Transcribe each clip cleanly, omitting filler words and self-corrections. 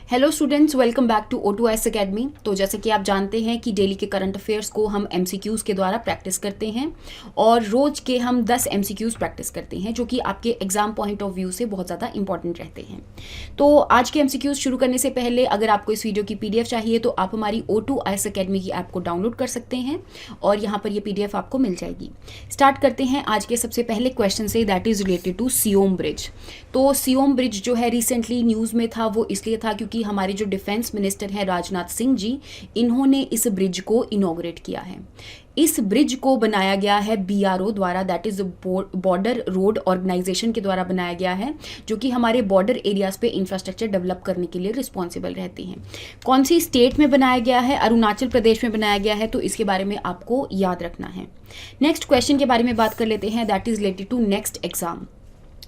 Hello students, welcome back to O2S academy. तो जैसे कि आप जानते हैं कि डेली के करंट अफेयर्स को हम MCQs के द्वारा प्रैक्टिस करते हैं और रोज़ के हम 10 MCQs प्रैक्टिस करते हैं जो कि आपके एग्जाम पॉइंट ऑफ व्यू से बहुत ज़्यादा इंपॉर्टेंट रहते हैं। तो आज के MCQs शुरू करने से पहले अगर आपको इस वीडियो की PDF चाहिए तो आप हमारी O2S अकेडमी की ऐप को डाउनलोड कर सकते हैं और यहाँ पर ये PDF आपको मिल जाएगी। स्टार्ट करते हैं आज के सबसे पहले क्वेश्चन से, that is related to Siom bridge. तो सियोम ब्रिज जो है रिसेंटली न्यूज़ में था, वो इसलिए था क्योंकि हमारे जो डिफेंस मिनिस्टर हैं राजनाथ सिंह जी, इन्होंने इस ब्रिज को इनॉग्रेट किया है। इस ब्रिज को बनाया गया है BRO द्वारा, that is border road organisation के द्वारा बनाया गया है, जो कि हमारे बॉर्डर एरियाज़ पे इंफ्रास्ट्रक्चर डेवलप करने के लिए रिस्पॉन्सिबल रहती हैं। कौन सी स्टेट में बनाया गया है? अरुणाचल प्रदेश में बनाया गया है, तो इसके बारे में आपको याद रखना है। नेक्स्ट क्वेश्चन के बारे में बात कर लेते हैं, that is related to next exam.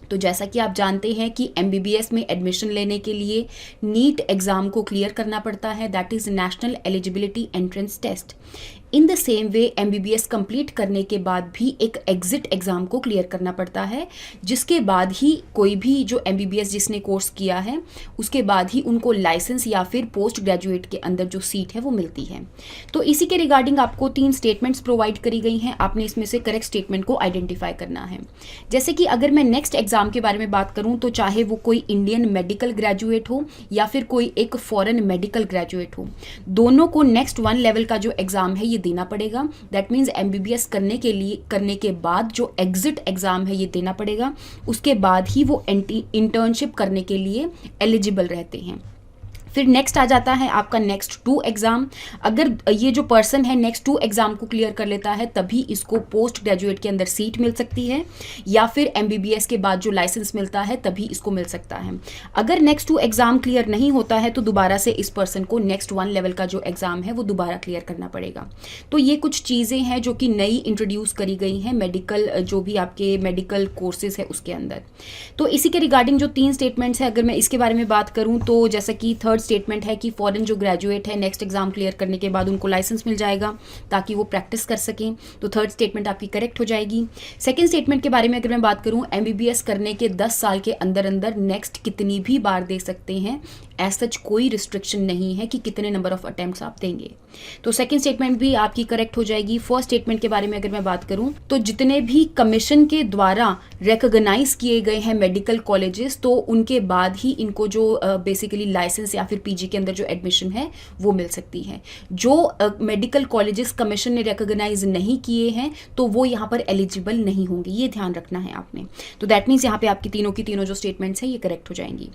तो जैसा कि आप जानते हैं कि MBBS में एडमिशन लेने के लिए नीट एग्ज़ाम को क्लियर करना पड़ता है, that is national eligibility entrance test. In the same way MBBS complete करने के बाद भी एक एग्जिट एग्ज़ाम को क्लियर करना पड़ता है, जिसके बाद ही कोई भी जो MBBS जिसने कोर्स किया है उसके बाद ही उनको लाइसेंस या फिर पोस्ट ग्रेजुएट के अंदर जो सीट है वो मिलती है। तो इसी के रिगार्डिंग आपको 3 स्टेटमेंट्स प्रोवाइड करी गई हैं, आपने इसमें से करेक्ट स्टेटमेंट को आइडेंटिफाई करना है। जैसे कि अगर मैं नेक्स्ट एग्ज़ाम के बारे में बात करूं तो चाहे वो कोई इंडियन मेडिकल ग्रेजुएट हो या फिर कोई एक फॉरेन मेडिकल ग्रेजुएट हो, दोनों को नेक्स्ट 1 लेवल का जो एग्ज़ाम है ये देना पड़ेगा। दैट मीन्स MBBS करने के बाद जो एग्जिट एग्ज़ाम है ये देना पड़ेगा, उसके बाद ही वो इंटर्नशिप करने के लिए एलिजिबल रहते हैं। फिर नेक्स्ट आ जाता है आपका नेक्स्ट 2 एग्ज़ाम। अगर ये जो पर्सन है नेक्स्ट 2 एग्ज़ाम को क्लियर कर लेता है तभी इसको पोस्ट ग्रेजुएट के अंदर सीट मिल सकती है, या फिर MBBS के बाद जो लाइसेंस मिलता है तभी इसको मिल सकता है। अगर नेक्स्ट 2 एग्ज़ाम क्लियर नहीं होता है तो दोबारा से इस पर्सन को नेक्स्ट 1 लेवल का जो एग्ज़ाम है वो दोबारा क्लियर करना पड़ेगा। तो ये कुछ चीज़ें हैं जो कि नई इंट्रोड्यूस करी गई हैं मेडिकल, जो भी आपके मेडिकल कोर्सेज है उसके अंदर। तो इसी के रिगार्डिंग जो 3 स्टेटमेंट्स हैं, अगर मैं इसके बारे में बात करूँ तो जैसा कि थर्ड स्टेटमेंट है कि फॉरेन जो ग्रेजुएट है नेक्स्ट एग्जाम क्लियर करने के बाद उनको लाइसेंस मिल जाएगा ताकि वो प्रैक्टिस कर सकें, तो थर्ड स्टेटमेंट आपकी करेक्ट हो जाएगी। सेकंड स्टेटमेंट के बारे में अगर मैं बात करूं, MBBS करने के 10 साल के अंदर अंदर नेक्स्ट कितनी भी बार दे सकते हैं, एज सच कोई रिस्ट्रिक्शन नहीं है कि कितने नंबर ऑफ अटेम्प्ट्स आप देंगे। तो सेकंड स्टेटमेंट भी आपकी करेक्ट हो जाएगी। फर्स्ट स्टेटमेंट के बारे में अगर मैं बात करूं तो जितने भी कमीशन के द्वारा रिकॉग्नाइज किए गए हैं मेडिकल कॉलेजेस, तो उनके बाद ही इनको जो बेसिकली लाइसेंस या फिर PG के अंदर जो एडमिशन है वो मिल सकती है। जो मेडिकल कॉलेजेस कमीशन ने रिकॉग्नाइज नहीं किए हैं तो वो यहाँ पर एलिजिबल नहीं होंगे, ये ध्यान रखना है आपने। तो दैट मीन्स यहाँ पे आपकी तीनों की तीनों जो स्टेटमेंट्स हैं ये करेक्ट हो जाएंगी।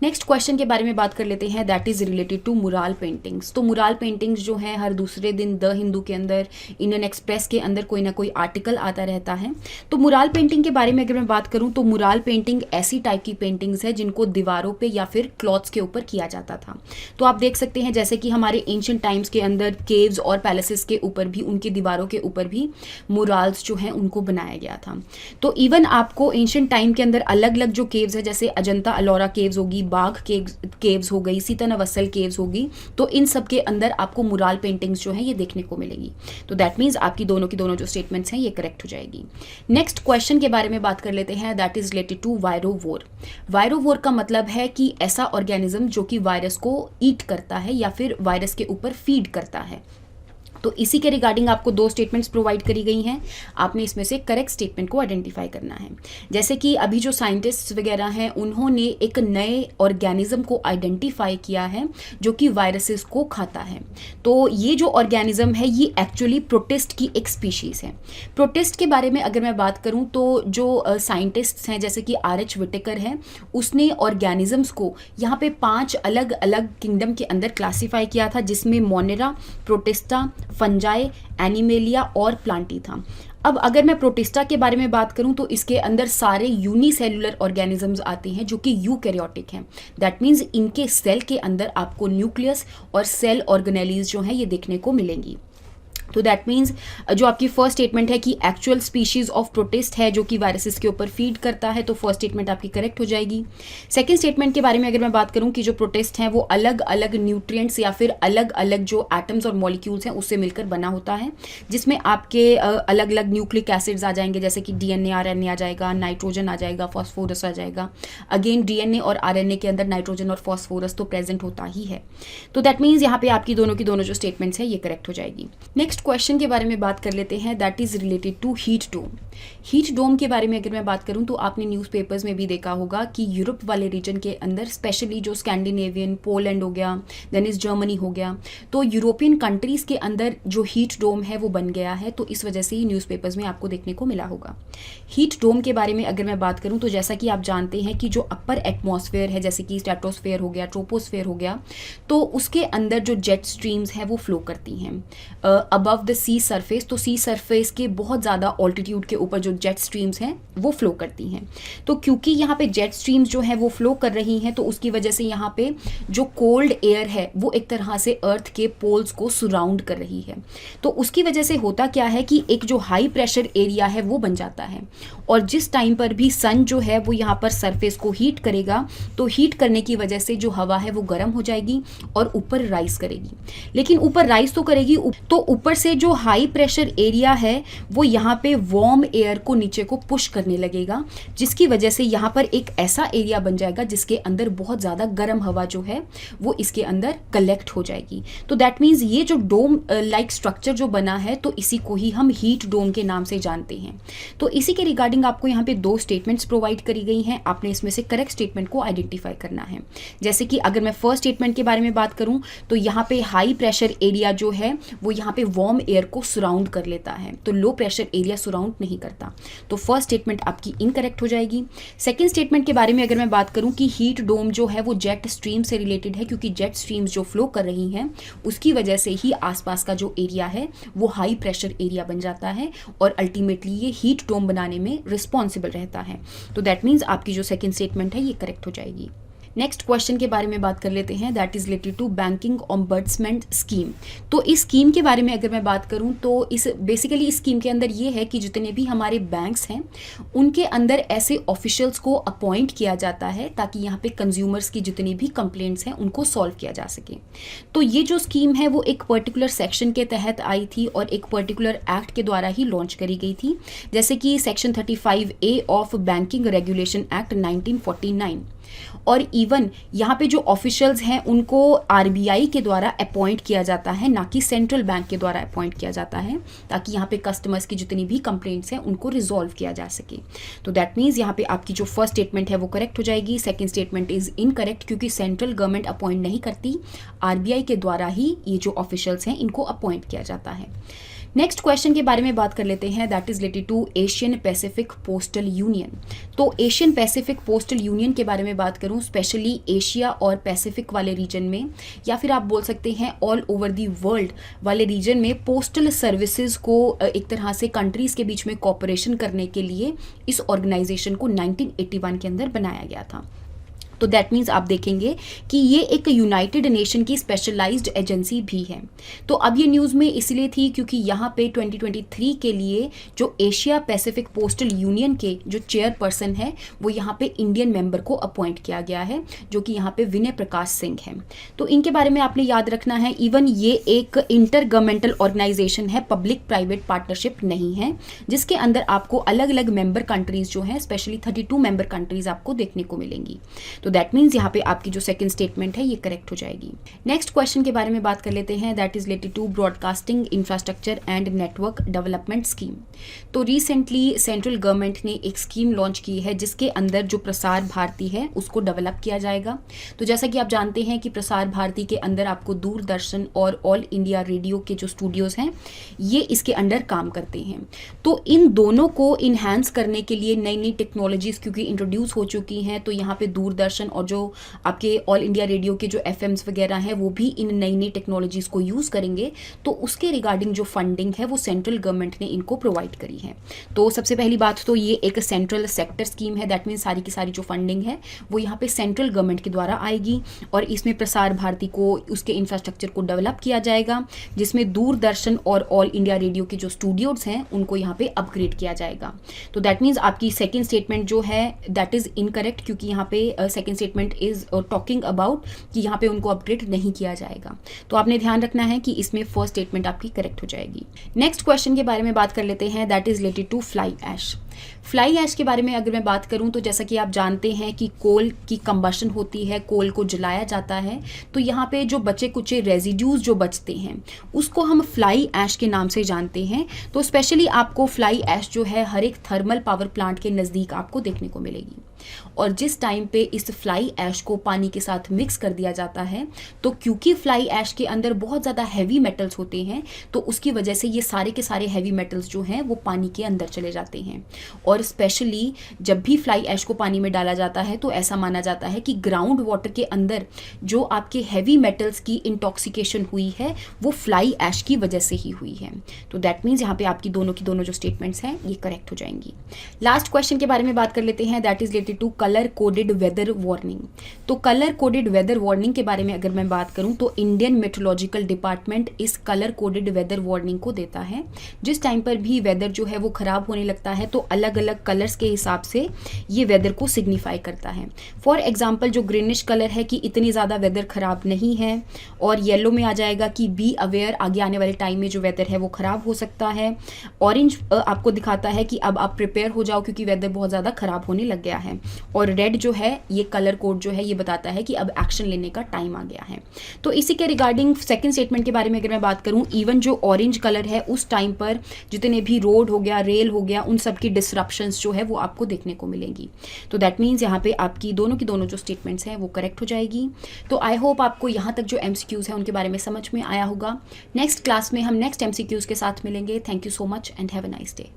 नेक्स्ट क्वेश्चन के बारे में बात कर लेते हैं, that is related to mural paintings. तो मुराल पेंटिंग्स जो है हर दूसरे दिन द हिंदू के अंदर, इंडियन एक्सप्रेस के अंदर कोई ना कोई आर्टिकल आता रहता है। तो मुराल पेंटिंग के बारे में अगर मैं बात करूं तो मुराल पेंटिंग ऐसी टाइप की पेंटिंग्स है जिनको दीवारों पे या फिर क्लॉथ्स के ऊपर किया जाता था। तो आप देख सकते हैं जैसे कि हमारे एंशिएंट टाइम्स के अंदर केव्स और पैलेसेस के ऊपर भी, उनकी दीवारों के ऊपर भी मुराल्स जो हैं उनको बनाया गया था। तो इवन आपको एंशिएंट टाइम के अंदर अलग अलग जो केव्स है, जैसे अजंता अलोरा केव्स होगी, बाघ केव्स हो गई, सीता नवसल केव्स होगी, तो इन सब के अंदर आपको मुराल पेंटिंग्स जो है ये देखने को मिलेगी। तो दैट मीन्स आपकी दोनों की दोनों जो स्टेटमेंट्स हैं ये करेक्ट हो जाएगी। नेक्स्ट क्वेश्चन के बारे में बात कर लेते हैं, दैट इज रिलेटेड टू वायरोवोर। वायरोवोर का मतलब है कि ऐसा ऑर्गेनिज्म जो कि वायरस को ईट करता है या फिर वायरस के ऊपर फीड करता है। तो इसी के रिगार्डिंग आपको 2 स्टेटमेंट्स प्रोवाइड करी गई हैं, आपने इसमें से करेक्ट स्टेटमेंट को आइडेंटिफाई करना है। जैसे कि अभी जो साइंटिस्ट्स वगैरह हैं उन्होंने एक नए ऑर्गेनिज्म को आइडेंटिफाई किया है जो कि वायरसेस को खाता है। तो ये जो ऑर्गेनिज्म है ये एक्चुअली प्रोटिस्ट की एक स्पीशीज़ है। प्रोटिस्ट के बारे में अगर मैं बात करूँ तो जो साइंटिस्ट्स हैं जैसे कि RH विटेकर है, उसने ऑर्गेनिजम्स को यहाँ पे 5 अलग अलग किंगडम के अंदर क्लासीफाई किया था, जिसमें मोनेरा, प्रोटिस्टा, फंजाई, एनिमेलिया और प्लांटी था। अब अगर मैं प्रोटिस्टा के बारे में बात करूं तो इसके अंदर सारे यूनिसेलुलर ऑर्गेनिजम्स आते हैं जो कि यूकैरियोटिक हैं। दैट मीन्स इनके सेल के अंदर आपको न्यूक्लियस और सेल ऑर्गेनेलीज जो हैं ये देखने को मिलेंगी। तो दैट मीन्स जो आपकी फर्स्ट स्टेटमेंट है कि एक्चुअल स्पीशीज ऑफ प्रोटिस्ट है जो कि वायरसेस के ऊपर फीड करता है, तो फर्स्ट स्टेटमेंट आपकी करेक्ट हो जाएगी। सेकंड स्टेटमेंट के बारे में अगर मैं बात करूं कि जो प्रोटिस्ट हैं वो अलग अलग न्यूट्रिएंट्स या फिर अलग अलग जो एटम्स और मॉलिक्यूल्स हैं उससे मिलकर बना होता है, जिसमें आपके अलग अलग न्यूक्लिक एसिड्स आ जाएंगे, जैसे कि डीएनए आरएनए आ जाएगा, नाइट्रोजन आ जाएगा, फॉस्फोरस आ जाएगा। अगेन डीएनए और आरएनए के अंदर नाइट्रोजन और फॉस्फोरस तो प्रेजेंट होता ही है। तो दैट मीन्स यहाँ पे आपकी दोनों की दोनों जो स्टेटमेंट्स है ये करेक्ट हो जाएगी। नेक्स्ट क्वेश्चन के बारे में बात कर लेते हैं, that is related to heat dome. Heat dome के बारे में अगर मैं बात करूं तो आपने न्यूज़पेपर्स में भी देखा होगा कि यूरोप वाले रीजन के अंदर स्पेशली जो स्कैंडिनेवियन, पोलैंड हो गया, देन इज जर्मनी हो गया, तो यूरोपियन कंट्रीज के अंदर जो हीट डोम है वो बन गया है, तो इस वजह से ही न्यूज़पेपर्स में आपको देखने को मिला होगा। हीट डोम के बारे में अगर मैं बात करूं तो जैसा कि आप जानते हैं कि जो अपर एटमॉस्फेयर है, जैसे कि स्ट्रेटोस्फेयर हो गया, ट्रोपोस्फेयर हो गया, तो उसके अंदर जो जेट स्ट्रीम्स हैं वो फ्लो करती हैं अबव द सी सरफेस। तो सी सरफेस के बहुत ज़्यादा ऑल्टीट्यूड के ऊपर जो जेट स्ट्रीम्स हैं वो फ्लो करती हैं। तो क्योंकि यहाँ पे जेट स्ट्रीम्स जो है वो फ्लो कर रही हैं, तो उसकी वजह से यहाँ पे जो कोल्ड एयर है वो एक तरह से अर्थ के पोल्स को सराउंड कर रही है। तो उसकी वजह से होता क्या है कि एक जो हाई प्रेशर एरिया है वो बन जाता है, और जिस टाइम पर भी सन जो है वो यहाँ पर सरफेस को हीट करेगा, तो हीट करने की वजह से जो हवा है वो गर्म हो जाएगी और ऊपर राइज करेगी। लेकिन ऊपर राइज तो करेगी, तो ऊपर से जो हाई प्रेशर एरिया है वो यहाँ पे वार्म एयर को नीचे को पुश करने लगेगा, जिसकी वजह से यहाँ पर एक ऐसा एरिया बन जाएगा जिसके अंदर बहुत ज़्यादा गर्म हवा जो है वो इसके अंदर कलेक्ट हो जाएगी। तो दैट मीन्स ये जो डोम लाइक स्ट्रक्चर जो बना है, तो इसी को ही हम हीट डोम के नाम से जानते हैं। तो इसी के रिगार्डिंग आपको यहाँ पे दो स्टेटमेंट्स प्रोवाइड करी गई हैं, आपने इसमें से करेक्ट स्टेटमेंट को आइडेंटिफाई करना है। जैसे कि अगर मैं फर्स्ट स्टेटमेंट के बारे में बात करूं तो यहाँ पे हाई प्रेशर एरिया जो है वो यहाँ पे वार्म एयर को सराउंड कर लेता है, तो लो प्रेशर एरिया सराउंड नहीं करता। तो फर्स्ट स्टेटमेंट आपकी इनकरेक्ट हो जाएगी। सेकंड स्टेटमेंट के बारे में अगर मैं बात करूं कि हीट डोम जो है वो जेट स्ट्रीम से रिलेटेड है, क्योंकि जेट स्ट्रीम्स जो फ्लो कर रही हैं उसकी वजह से ही आसपास का जो एरिया है वो हाई प्रेशर एरिया बन जाता है, और अल्टीमेटली ये हीट डोम बनाने में रिस्पॉन्सिबल रहता है। तो दैट मीन्स आपकी जो सेकंड स्टेटमेंट है ये करेक्ट हो जाएगी। नेक्स्ट क्वेश्चन के बारे में बात कर लेते हैं, that is related to banking ombudsman scheme. तो इस स्कीम के बारे में अगर मैं बात करूं तो इस स्कीम के अंदर ये है कि जितने भी हमारे बैंक्स हैं उनके अंदर ऐसे ऑफिशियल्स को अपॉइंट किया जाता है ताकि यहाँ पे कंज्यूमर्स की जितनी भी कंप्लेंट्स हैं उनको सॉल्व किया जा सके। तो ये जो स्कीम है वो एक पर्टिकुलर सेक्शन के तहत आई थी और एक पर्टिकुलर एक्ट के द्वारा ही लॉन्च करी गई थी, जैसे कि section 35A of banking regulation act 1949। और इवन यहाँ पे जो ऑफिशियल्स हैं उनको आरबीआई के द्वारा अपॉइंट किया जाता है, ना कि सेंट्रल बैंक के द्वारा अपॉइंट किया जाता है, ताकि यहाँ पे कस्टमर्स की जितनी भी कंप्लेंट्स हैं उनको रिजॉल्व किया जा सके। तो दैट मीन्स यहाँ पे आपकी जो फर्स्ट स्टेटमेंट है वो करेक्ट हो जाएगी। सेकंड स्टेटमेंट इज इनकरेक्ट, क्योंकि सेंट्रल गवर्नमेंट अपॉइंट नहीं करती, आरबीआई के द्वारा ही ये जो ऑफिशियल्स हैं इनको अपॉइंट किया जाता है। नेक्स्ट क्वेश्चन के बारे में बात कर लेते हैं, that is related to Asian Pacific postal union. तो एशियन पैसिफिक पोस्टल यूनियन के बारे में बात करूं, स्पेशली एशिया और पैसिफिक वाले रीजन में, या फिर आप बोल सकते हैं ऑल ओवर दी वर्ल्ड वाले रीजन में पोस्टल सर्विसेज को एक तरह से कंट्रीज के बीच में कोऑपरेशन करने के लिए इस ऑर्गेनाइजेशन को 1981 के अंदर बनाया गया था। तो दैट मीन्स आप देखेंगे कि ये एक यूनाइटेड नेशन की स्पेशलाइज्ड एजेंसी भी है। तो अब ये न्यूज़ में इसलिए थी क्योंकि यहाँ पे 2023 के लिए जो एशिया पैसिफिक पोस्टल यूनियन के जो चेयरपर्सन है वो यहाँ पे इंडियन मेंबर को अपॉइंट किया गया है, जो कि यहाँ पे विनय प्रकाश सिंह है। तो इनके बारे में आपने याद रखना है, इवन ये एक इंटर गवर्नमेंटल ऑर्गेनाइजेशन है, पब्लिक प्राइवेट पार्टनरशिप नहीं है, जिसके अंदर आपको अलग अलग मेंबर कंट्रीज जो हैं, स्पेशली 32 मेंबर कंट्रीज आपको देखने को मिलेंगी। तो दैट मीन्स यहाँ पे आपकी जो सेकंड स्टेटमेंट है ये करेक्ट हो जाएगी। नेक्स्ट क्वेश्चन के बारे में बात कर लेते हैं, that is related to broadcasting infrastructure and network development scheme. तो रिसेंटली सेंट्रल गवर्नमेंट ने एक स्कीम लॉन्च की है जिसके अंदर जो प्रसार भारती है उसको डेवलप किया जाएगा। तो जैसा कि आप जानते हैं कि प्रसार भारती के अंदर आपको दूरदर्शन और ऑल इंडिया रेडियो के जो स्टूडियोज हैं ये इसके अंडर काम करते हैं। तो इन दोनों को इन्हांस करने के लिए नई नई टेक्नोलॉजीज क्योंकि इंट्रोड्यूस हो चुकी हैं, तो यहाँ पे दूरदर्शन दूरदर्शन और जो आपके ऑल इंडिया रेडियो के जो एफएम्स वगैरह हैं वो भी इन नई नई टेक्नोलॉजीज़ को यूज़ करेंगे, तो उसके रिगार्डिंग जो फंडिंग है वो सेंट्रल गवर्नमेंट ने इनको प्रोवाइड करी है। तो सबसे पहली बात तो ये एक सेंट्रल सेक्टर स्कीम है, दैट मीन्स सारी की सारी जो फंडिंग है वो यहाँ पे सेंट्रल गवर्नमेंट के द्वारा आएगी और इसमें प्रसार भारती को उसके इंफ्रास्ट्रक्चर को डेवलप किया जाएगा, जिसमें दूरदर्शन और ऑल इंडिया रेडियो के जो स्टूडियोज़ हैं उनको यहाँ पे अपग्रेड किया जाएगा। तो दैट मीन्स आपकी सेकेंड स्टेटमेंट जो है दैट इज़ इनकरेक्ट, क्योंकि यहाँ पे second statement is talking about कि यहाँ पे उनको अपग्रेड नहीं किया जाएगा। तो आपने ध्यान रखना है कि इसमें फर्स्ट स्टेटमेंट आपकी करेक्ट हो जाएगी। नेक्स्ट क्वेश्चन के बारे में बात कर लेते हैं, that is related to fly ash. Fly ash के बारे में अगर मैं बात करूं तो जैसा कि आप जानते हैं कि कोल की कंबशन होती है, कोल को जलाया जाता है, तो यहाँ पे जो बचे कुचे रेजिड्यूज जो बचते हैं उसको हम फ्लाई ऐश के नाम से जानते हैं। तो स्पेशली आपको फ्लाई ऐश जो है हर एक थर्मल पावर प्लांट के नज़दीक आपको देखने को मिलेगी, और जिस टाइम पे इस फ्लाई ऐश को पानी के साथ मिक्स कर दिया जाता है तो क्योंकि फ्लाई ऐश के अंदर बहुत ज़्यादा हैवी मेटल्स होते हैं तो उसकी वजह से ये सारे के सारे हैवी मेटल्स जो हैं वो पानी के अंदर चले जाते हैं। और स्पेशली जब भी फ्लाई ऐश को पानी में डाला जाता है तो ऐसा माना जाता है कि ग्राउंड वाटर के अंदर जो आपके हैवी मेटल्स की इंटॉक्सिकेशन हुई है वो फ्लाई ऐश की वजह से ही हुई है। तो दैट मीन्स यहाँ पे आपकी दोनों की दोनों जो स्टेटमेंट्स हैं ये करेक्ट हो जाएंगी। लास्ट क्वेश्चन के बारे में बात कर लेते हैं, that is related to colour coded weather warning. तो कलर कोडेड वेदर वार्निंग के बारे में अगर मैं बात करूं तो इंडियन मेट्रोलॉजिकल डिपार्टमेंट इस कलर कोडेड वेदर वार्निंग को देता है। जिस टाइम पर भी वेदर जो है वो खराब होने लगता है तो अलग अलग कलर्स के हिसाब से ये वेदर को सिग्निफाई करता है। फॉर एग्जाम्पल जो ग्रीनिश कलर है कि इतनी ज़्यादा वेदर खराब नहीं है, और येलो में आ जाएगा कि बी अवेयर, आगे आने वाले टाइम में जो वेदर है वो खराब हो सकता है। ऑरेंज आपको दिखाता है कि अब आप प्रिपेयर हो जाओ क्योंकि वेदर बहुत ज़्यादा खराब होने लग गया है, और रेड जो है ये कलर कोड जो है ये बताता है कि अब एक्शन लेने का टाइम आ गया है। तो इसी के रिगार्डिंग सेकंड स्टेटमेंट के बारे में अगर मैं बात करूं, इवन जो ऑरेंज कलर है उस टाइम पर जितने भी रोड हो गया, रेल हो गया, उन सब की डिसरप्शंस जो है वो आपको देखने को मिलेंगी। तो दैट मीन्स यहाँ पे आपकी दोनों की दोनों जो स्टेटमेंट्स हैं वो करेक्ट हो जाएगी। तो आई होप आपको यहाँ तक जो MCQs है उनके बारे में समझ में आया होगा। नेक्स्ट क्लास में हम नेक्स्ट MCQs के साथ मिलेंगे। Thank you so much and have a nice day.